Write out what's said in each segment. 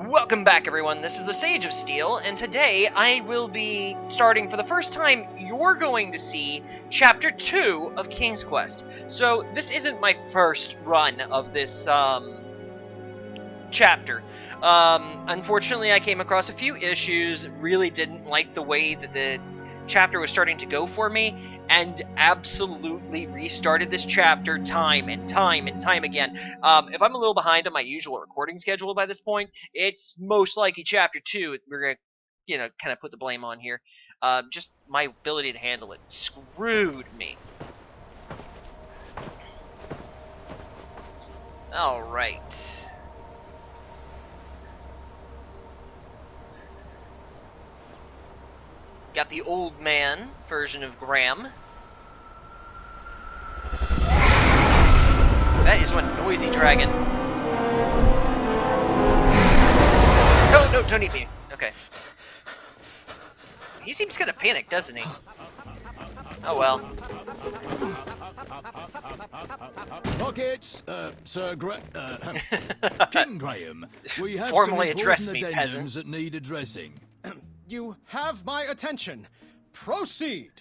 Welcome back, everyone. This is the Sage of Steel, and today I will be starting for the first time. You're going to see Chapter 2 of King's Quest. So this isn't my first run of this chapter. Unfortunately, I came across a few issues. Really didn't like the way that the chapter was starting to go for me, and absolutely restarted this chapter time and time again. If I'm a little behind on my usual recording schedule by this point, it's most likely Chapter 2 we're gonna, kind of put the blame on here. Just my ability to handle it screwed me. Alright. Got the old man version of Graham. That is one noisy dragon. No, don't eat me. Okay. He seems kind of panicked, doesn't he? Oh well. Pockets, Sir King Graham. We have Formally some address important me, addendums peasant. that need addressing. You have my attention. Proceed.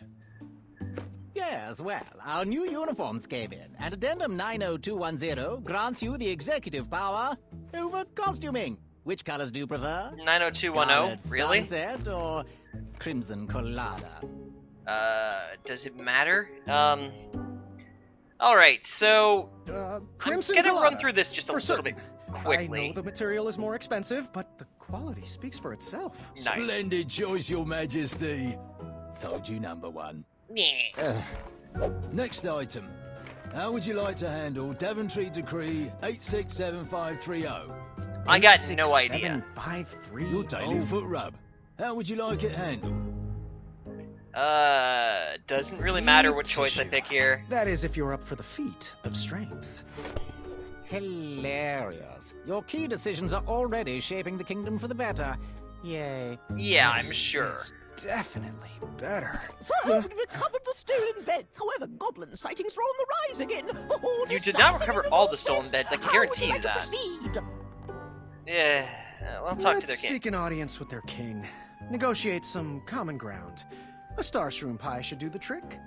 Yes, well, our new uniforms came in, and Addendum 90210 grants you the executive power over costuming. Which colors do you prefer? 90210, Scarlet really? Sunset or Crimson Colada? Does it matter? Alright, so Crimson I'm gonna run Colada, through this just a for little bit certain. quickly. I know the material is more expensive, but the quality speaks for itself. Nice. Splendid choice, Your Majesty. Told you number one. Yeah. Next item. How would you like to handle Daventry Decree 867530? I got no idea. 753. Your daily foot rub. How would you like it handled? Doesn't really matter what choice I pick here. That is, if you're up for the feat of strength. Hilarious. Your key decisions are already shaping the kingdom for the better. Yay. Yeah, I'm This sure. is definitely better. Sir, we recovered the stolen beds. However, goblin sightings are on the rise again. The horde You is did not sizing recover in the all the stolen northwest. beds, I can How guarantee would you like that. to proceed? Yeah, well, I'll talk to their Let's king. seek an audience with their king. Negotiate some common ground. A star shroom pie should do the trick.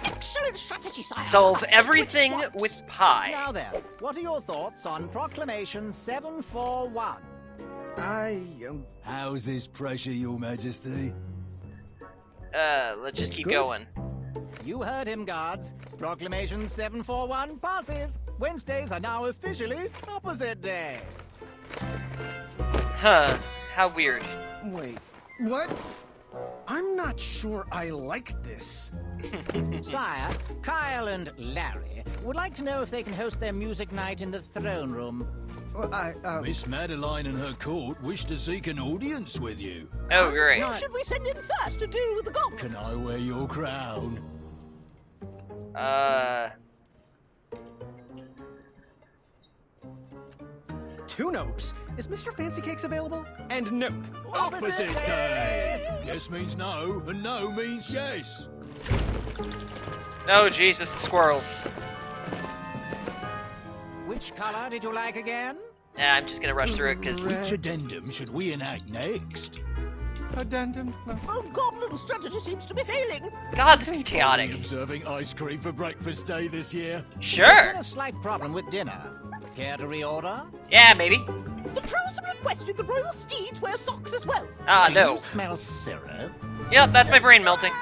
Excellent strategy, sire. Solve I'll say to it everything once. with pie. Now then, what are your thoughts on Proclamation 741? How's this pressure, Your Majesty? Let's just It's keep good. going. You heard him, guards. Proclamation 741 passes. Wednesdays are now officially opposite day. Huh, how weird. Wait, what? I'm not sure I like this. Sire, Kyle and Larry would like to know if they can host their music night in the throne room. Well, Miss Madeline and her court wish to seek an audience with you. Oh, great. not- Should we send in first to deal with the goblins? Can I wear your crown? Two nopes. Is Mr. Fancy Cakes available? And nope. Opposite day! Yes means no, and no means yes. Oh, Jesus, the squirrels. Which color did you like again? I'm just gonna rush through it, because... Which addendum should we enact next? Addendum? No. Oh, goblin strategy seems to be failing. God, this is Are we chaotic. observing ice cream for breakfast day this year? Sure. Got a slight problem with dinner. Care to reorder? Yeah, maybe. The trolls have requested the royal steeds wear socks as well. Ah, Do no. you smell syrup? Yep, that's my brain melting.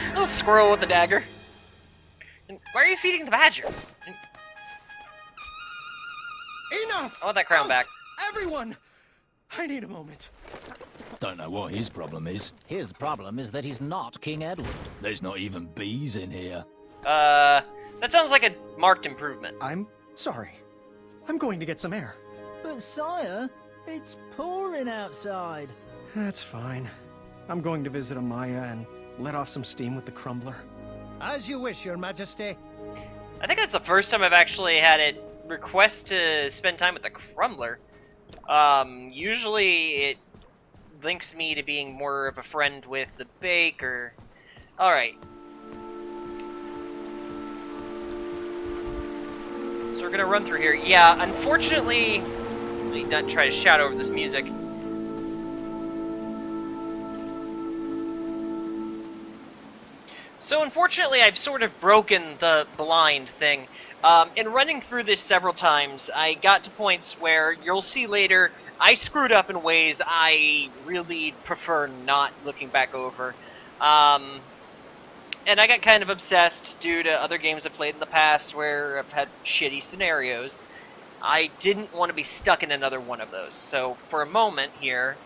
Little squirrel with the dagger. And why are you feeding the badger? Enough! I want that crown Out! back. Everyone! I need a moment. Don't know what his problem is. His problem is that he's not King Edward. There's not even bees in here. That sounds like a marked improvement. I'm sorry. I'm going to get some air. But sire, it's pouring outside. That's fine. I'm going to visit Amaya and let off some steam with the crumbler. As you wish, Your Majesty. I think that's the first time I've actually had it request to spend time with the crumbler. Usually it links me to being more of a friend with the baker. Alright. So we're gonna run through here. Yeah, unfortunately, let me not try to shout over this music. So unfortunately, I've sort of broken the blind thing. In running through this several times, I got to points where you'll see later, I screwed up in ways I really prefer not looking back over. And I got kind of obsessed due to other games I've played in the past where I've had shitty scenarios. I didn't want to be stuck in another one of those. So for a moment here,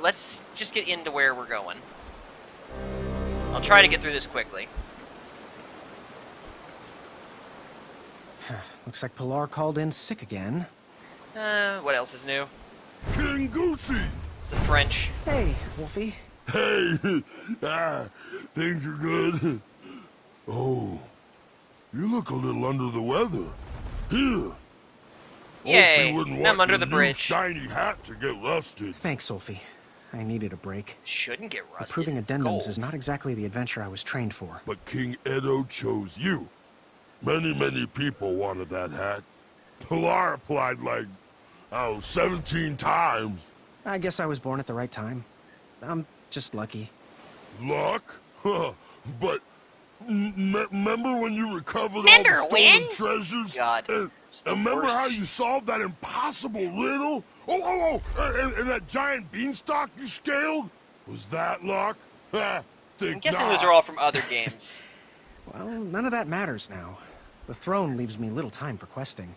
let's just get into where we're going. I'll try to get through this quickly. Looks like Pilar called in sick again. What else is new? King Goosey! It's the French. Hey, Wolfie. Hey! Things are good. Oh, you look a little under the weather. Here. Yay, Wolfie wouldn't I'm want under your the new bridge. shiny hat to get rusted. Thanks, Sophie. I needed a break. Shouldn't get rusted. Improving it's addendums gold. is not exactly the adventure I was trained for. But King Edo chose you. Many people wanted that hat. Pilar applied like, 17 times. I guess I was born at the right time. I'm just lucky. Luck? Huh. But remember when you recovered all Remember the stolen when? treasures? God, And it's the remember worst. how you solved that impossible riddle? And that giant beanstalk you scaled? Was that luck? I'm Think guessing not. those are all from other games. Well, none of that matters now. The throne leaves me little time for questing.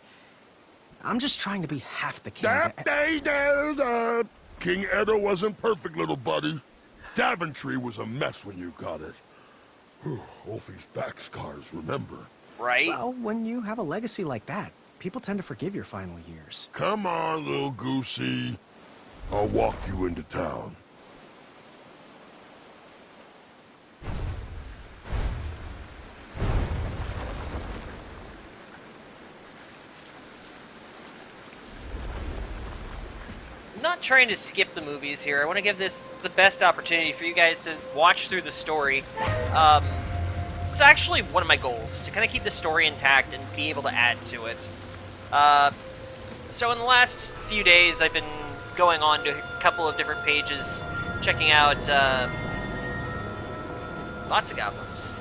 I'm just trying to be half the king. King Edo wasn't perfect, little buddy. Daventry was a mess when you got it. Wolfie's back scars, remember? Right? Well, when you have a legacy like that, people tend to forgive your final years. Come on, little goosey. I'll walk you into town. I'm not trying to skip the movies here. I want to give this the best opportunity for you guys to watch through the story. It's actually one of my goals, to kind of keep the story intact and be able to add to it. So in the last few days, I've been going on to a couple of different pages, checking out lots of goblins.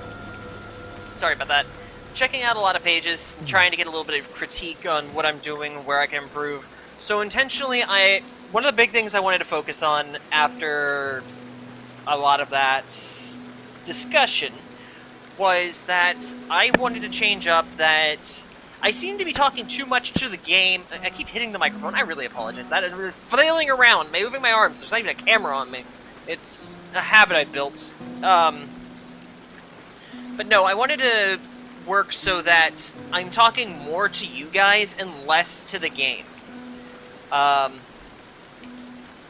Sorry about that. Checking out a lot of pages, and trying to get a little bit of critique on what I'm doing, where I can improve. So intentionally, one of the big things I wanted to focus on after a lot of that discussion was that I wanted to change up that I seem to be talking too much to the game. I keep hitting the microphone. I really apologize. That is flailing around, moving my arms. There's not even a camera on me. It's a habit I built. But no, I wanted to work so that I'm talking more to you guys and less to the game.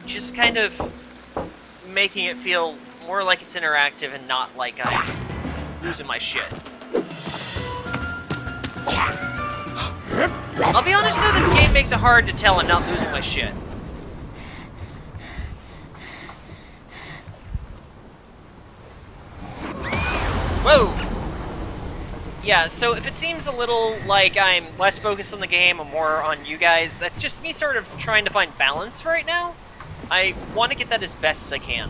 Just kind of making it feel more like it's interactive and not like I'm losing my shit. I'll be honest though, this game makes it hard to tell I'm not losing my shit. Whoa! Yeah, so if it seems a little like I'm less focused on the game and more on you guys, that's just me sort of trying to find balance right now. I want to get that as best as I can.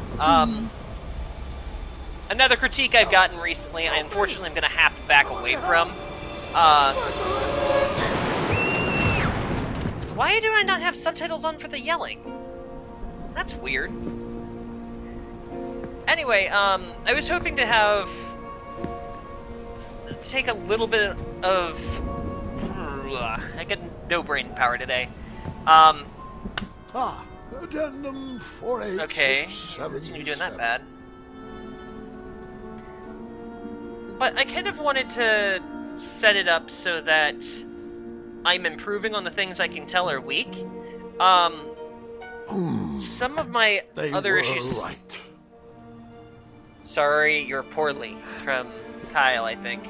Another critique I've gotten recently, I unfortunately am going to have to back away from. Why do I not have subtitles on for the yelling? That's weird. Anyway, I was hoping to take a little bit of... I got no brain power today. Addendum 48. Okay, doesn't seem to be doing that bad. But I kind of wanted to set it up so that I'm improving on the things I can tell are weak. Some of my other issues... Right. Sorry, you're poorly. From Kyle, I think.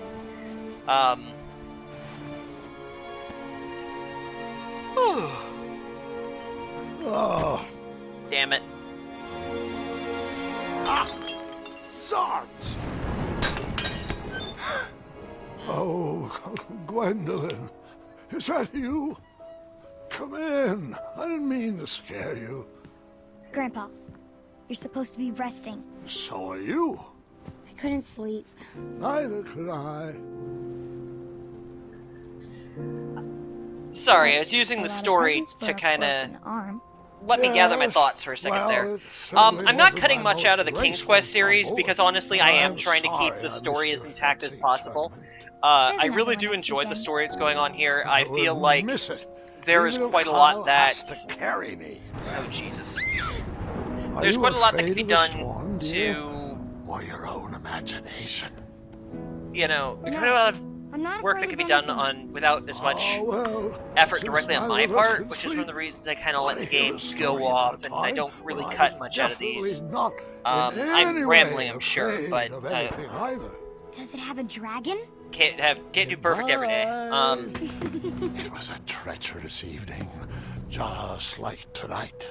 Oh, Damn it. Zods! Oh, Gwendolyn. Is that you? Come in. I didn't mean to scare you. Grandpa, you're supposed to be resting. So are you. I couldn't sleep. Neither could I. Sorry, I was That's using a the lot of story presents for to a kind of broken arm. let me gather my Yes, thoughts for a second well, there. it certainly I'm not wasn't cutting my much out of the most King's graceful Quest series tumble, because honestly, I am I'm trying to keep sorry the I story missed as your intact as fancy possible. tournament. I There's really another do one next enjoy the weekend. story that's going on here. I would feel like miss it. there is Even quite a Kyle lot that... has to carry me. Oh, Jesus. Are There's you quite a lot that afraid can be of the done storm, dear? to, Or your own imagination? you know, there's No, quite a lot of I'm not work afraid that can of be done anything. on without as much Oh, well, effort since directly on neither my of us part, can which is one of sleep, the reasons I kind of let the I hear game a story go about off, a and I time don't really when I cut was much out of definitely these. Not in I'm any rambling, way I'm sure, afraid but of anything either. Does it have a dragon? Can't do perfect every day. It was a treacherous evening, just like tonight.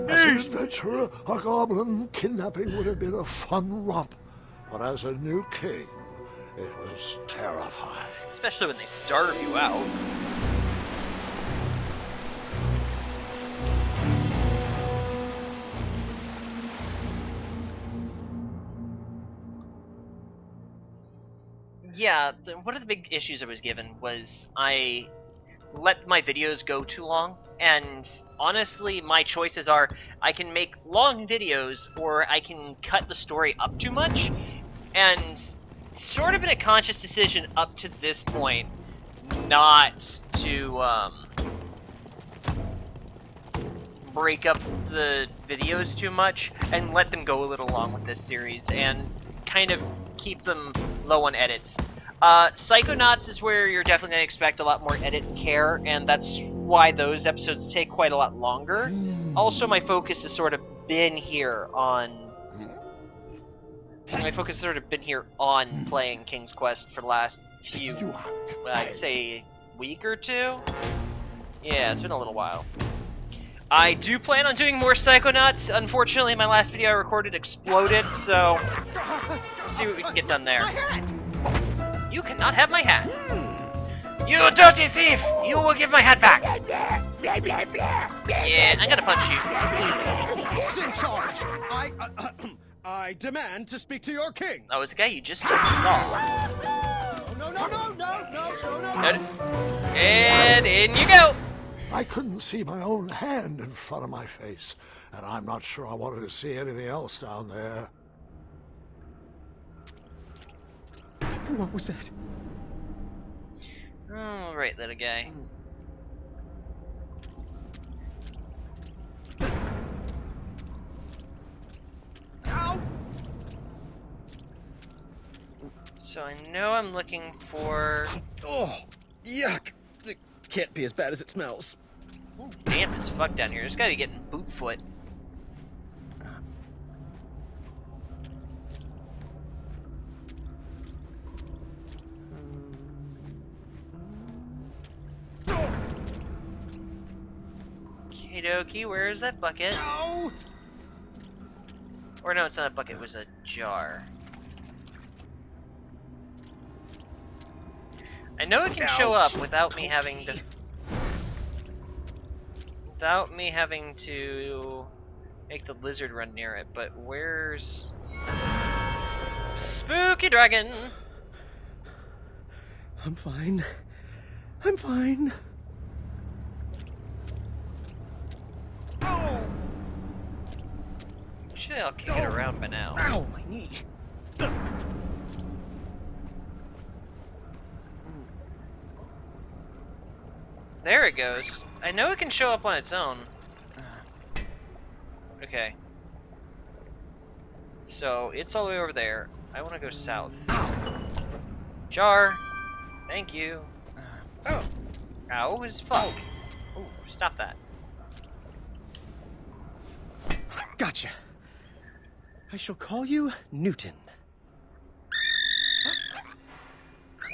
As an adventurer, a goblin kidnapping would have been a fun romp, but as a new king, it was terrifying. Especially when they starve you out. Yeah, one of the big issues I was given was I let my videos go too long, and honestly my choices are I can make long videos or I can cut the story up too much, and sort of been a conscious decision up to this point not to break up the videos too much and let them go a little long with this series and kind of keep them low on edits. Psychonauts is where you're definitely going to expect a lot more edit care, and that's why those episodes take quite a lot longer. Also, my focus has sort of been here on... playing King's Quest for the last few, I'd say, week or two? Yeah, it's been a little while. I do plan on doing more Psychonauts. Unfortunately, my last video I recorded exploded, so let's see what we can get done there. You cannot have my hat. You dirty thief! You will give my hat back! Yeah, I'm gonna punch you. Who's in charge? I demand to speak to your king. That was the guy you just saw. No. And in you go! I couldn't see my own hand in front of my face, and I'm not sure I wanted to see anything else down there. What was that? Oh, right, little guy. Ow! So I know I'm looking for... Oh, yuck! It can't be as bad as it smells. It's damp as fuck down here. There's gotta be getting boot foot. Okie dokie, where's that bucket? Ow! Or no, it's not a bucket, it was a jar. I know it can show up without me having to... Without me having to make the lizard run near it, but where's... Spooky dragon! I'm fine. I'm fine. Oh! Usually I'll kick it around by now. Ow, my knee. There it goes. I know it can show up on its own. Okay. So, it's all the way over there. I want to go south. Jar! Thank you. Oh. Ow as fuck. Ooh, stop that. Gotcha. I shall call you Newton.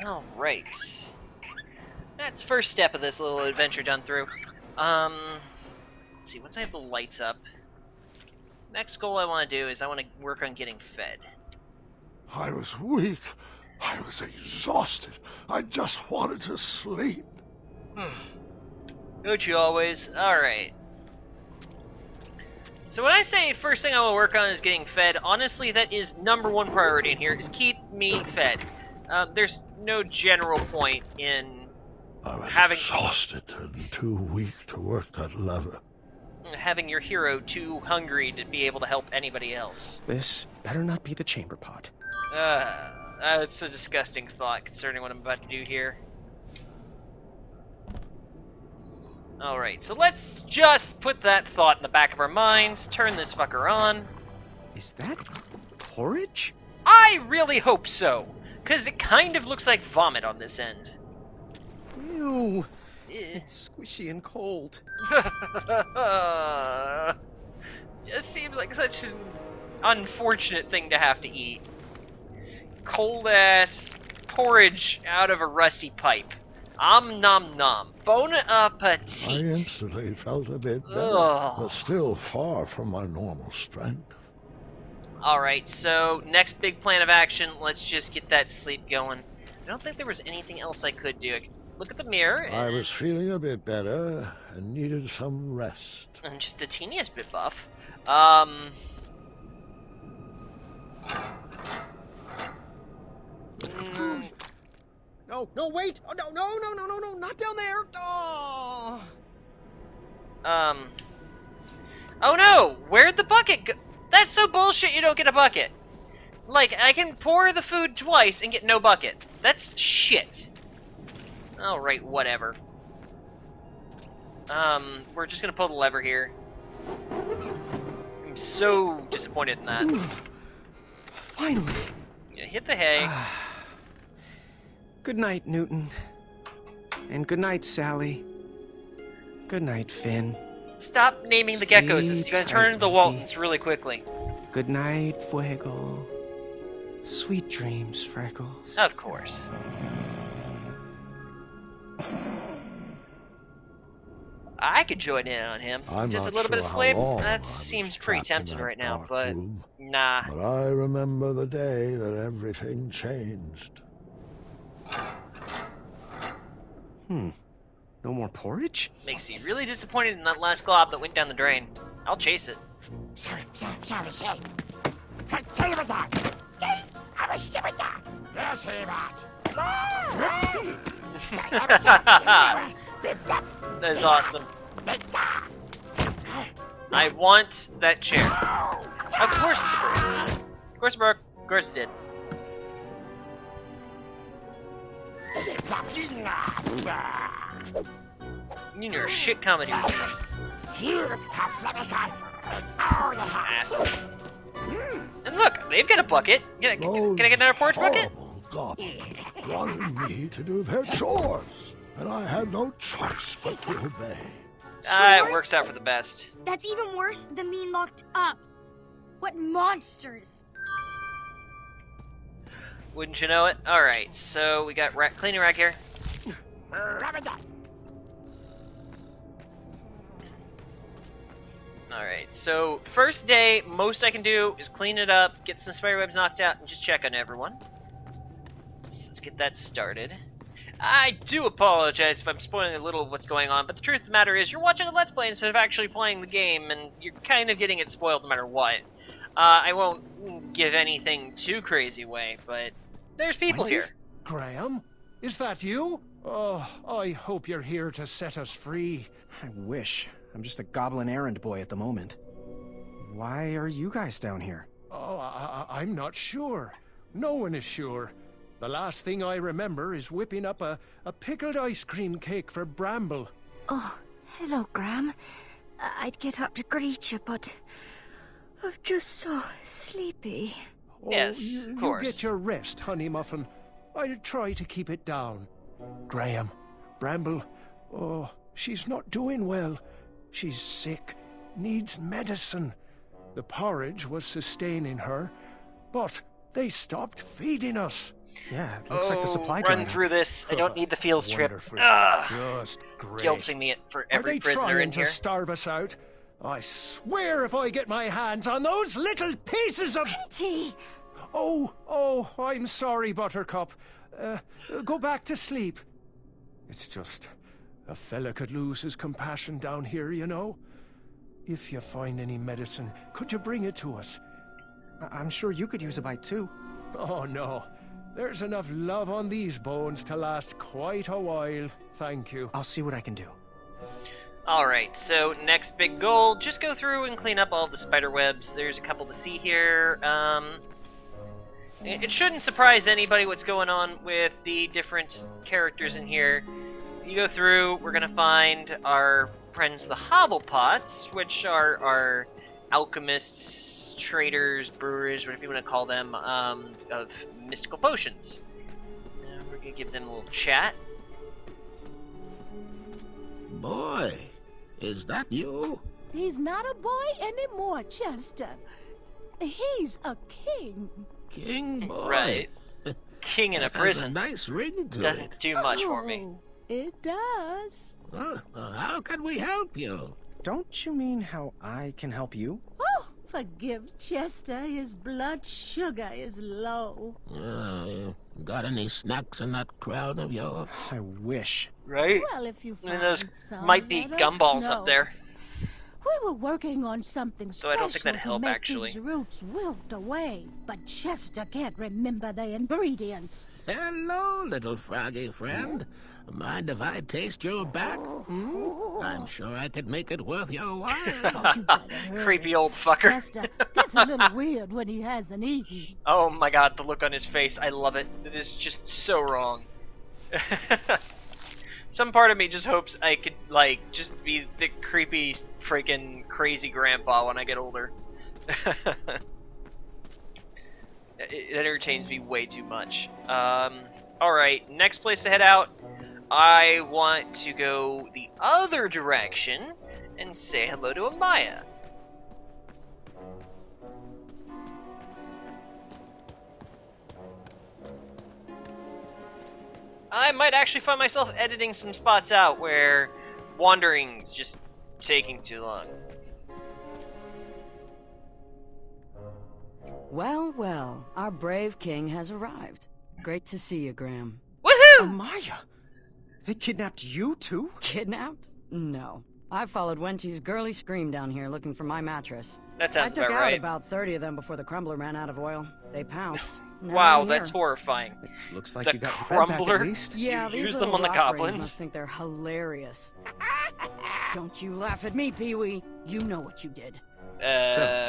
Alright. That's first step of this little adventure done through. Let's see, once I have the lights up, next goal I want to do is I want to work on getting fed. I was weak. I was exhausted. I just wanted to sleep. Don't you always? Alright. So when I say first thing I will work on is getting fed, honestly that is #1 priority in here, is keep me fed. There's no general point in I was having exhausted and too weak to work that lever. having your hero too hungry to be able to help anybody else. This better not be the chamber pot. It's a disgusting thought concerning what I'm about to do here. Alright, so let's just put that thought in the back of our minds, turn this fucker on. Is that porridge? I really hope so, because it kind of looks like vomit on this end. Ew. It's squishy and cold. Just seems like such an unfortunate thing to have to eat. Cold ass porridge out of a rusty pipe. Nom nom. Bon appetit. I instantly felt a bit better, Ugh. but still far from my normal strength. Alright, so next big plan of action, let's just get that sleep going. I don't think there was anything else I could do. I could look at the mirror and I was feeling a bit better and needed some rest. I'm just the teeniest bit buff. No, wait! Oh, no, not down there! Oh! Oh no! Where'd the bucket go? That's so bullshit you don't get a bucket. Like, I can pour the food twice and get no bucket. That's shit. Alright, whatever. We're just gonna pull the lever here. I'm so disappointed in that. Finally! Yeah, hit the hay. Good night, Newton. And good night, Sally. Good night, Finn. Stop naming the geckos. It's Sleep gonna turn into the tight, Waltons really quickly. Good night, Fuego. Sweet dreams, Freckles. Of course. I could join in on him. I'm Just a not little bit of sure how sleep. long I That was seems pretty trapped in tempting that right now, dark but room. nah. But I remember the day that everything changed. No more porridge? Makes you really disappointed in that last glob that went down the drain. I'll chase it. That is awesome. I want that chair. Of course it's a bird. Of course it broke. Of course it did. You know, shit comedy. Assholes. And look, they've got a bucket. Can I get another porridge bucket? Goblins wanted me to do their chores, and I had no choice but to obey. It works out for the best. That's even worse than being locked up. What monsters! Wouldn't you know it? Alright, so we got cleaning rack here. Alright, so first day, most I can do is clean it up, get some spiderwebs knocked out, and just check on everyone. So let's get that started. I do apologize if I'm spoiling a little of what's going on, but the truth of the matter is you're watching a Let's Play instead of actually playing the game, and you're kind of getting it spoiled no matter what. I won't give anything too crazy away, but there's people Quincy? here. Graham? Is that you? Oh, I hope you're here to set us free. I wish. I'm just a goblin errand boy at the moment. Why are you guys down here? Oh, I'm not sure. No one is sure. The last thing I remember is whipping up a pickled ice cream cake for Bramble. Oh, hello, Graham. I'd get up to greet you, but I'm just so sleepy. Oh, Yes, of you course. get your rest, Honey Muffin. I'll try to keep it down. Graham, Bramble, oh, she's not doing well. She's sick, needs medicine. The porridge was sustaining her, but they stopped feeding us. Yeah, it looks like the supply run dried up. through this. I don't need the field strip. Wonderful. Ugh. Just great. Guilting me for Are every they prisoner trying in to here. starve us out? I swear if I get my hands on those little pieces of... Tea! Oh, I'm sorry, Buttercup. Go back to sleep. It's just A fella could lose his compassion down here, you know. If you find any medicine, could you bring it to us? I'm sure you could use a bite too. Oh, no. There's enough love on these bones to last quite a while. Thank you. I'll see what I can do. Alright, so next big goal, just go through and clean up all the spider webs. There's a couple to see here. It shouldn't surprise anybody what's going on with the different characters in here. You go through, we're gonna find our friends the Hobblepots, which are our alchemists, traders, brewers, whatever you want to call them, of mystical potions. And we're gonna give them a little chat. Boy, is that you? He's not a boy anymore, Chester. He's a king. King boy. Right. King in a prison. Has a nice ring to Doesn't it. do much for me. It does. Well, how can we help you? Don't you mean how I can help you? Oh, forgive Chester. His blood sugar is low. Got any snacks in that crown of yours? I wish. Right? Well, if you I mean, find those some, might be let us gumballs know. up there. We were working on something So I special don't think that'd to help, make actually. these roots wilt away, but Chester can't remember the ingredients. Hello, little froggy friend. Mind if I taste your back? I'm sure I could make it worth your while. Oh, you better hurry. Creepy old fucker. Chester gets a little weird when he hasn't eaten. Oh my god, the look on his face. I love it. It is just so wrong. Some part of me just hopes I could, like, just be the creepy, freaking crazy grandpa when I get older. It entertains me way too much. Alright, next place to head out. I want to go the other direction and say hello to Amaya. I might actually find myself editing some spots out where wandering's just taking too long. Well, well, our brave king has arrived. Great to see you, Graham. Woohoo! Amaya! They kidnapped you too? Kidnapped? No. I followed Wenty's girly scream down here looking for my mattress. That sounds I took about out right. about 30 of them before the crumbler ran out of oil. They pounced. Now Wow, I'm that's here. horrifying. Looks like The you got your bed back crumbler? at least. Yeah, You these use little them on the rock brains goblins? must think they're hilarious. Don't you laugh at me, Pee-wee. You know what you did.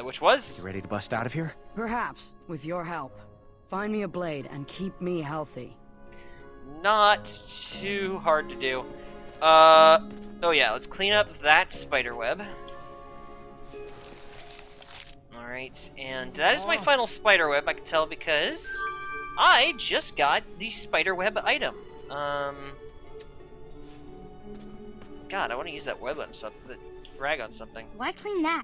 Which was? You ready to bust out of here? Perhaps, with your help. Find me a blade and keep me healthy. Not too hard to do. Oh yeah, let's clean up that spider web. Alright, and that is my final spider web, I can tell, because I just got the spider web item. God, I want to use that web on something, rag on something. Why clean that?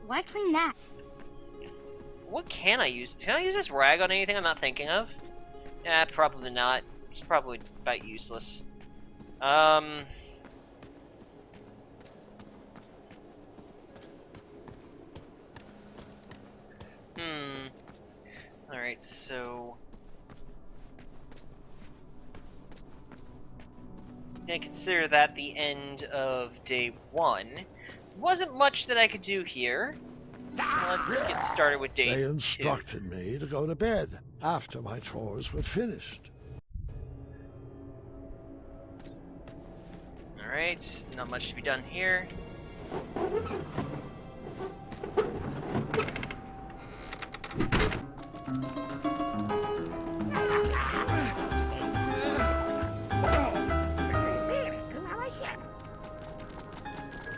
Why clean that? What can I use? Can I use this rag on anything I'm not thinking of? Yeah, probably not. It's probably about useless. Alright, so... I'm gonna consider that the end of day 1. Wasn't much that I could do here. Let's get started with day 2. They instructed me to go to bed after my chores were finished. Alright, not much to be done here.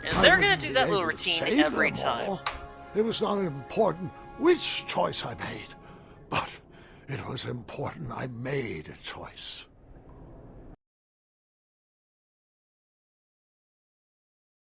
And they're gonna do that little routine every time. It was not important which choice I made, but it was important I made a choice.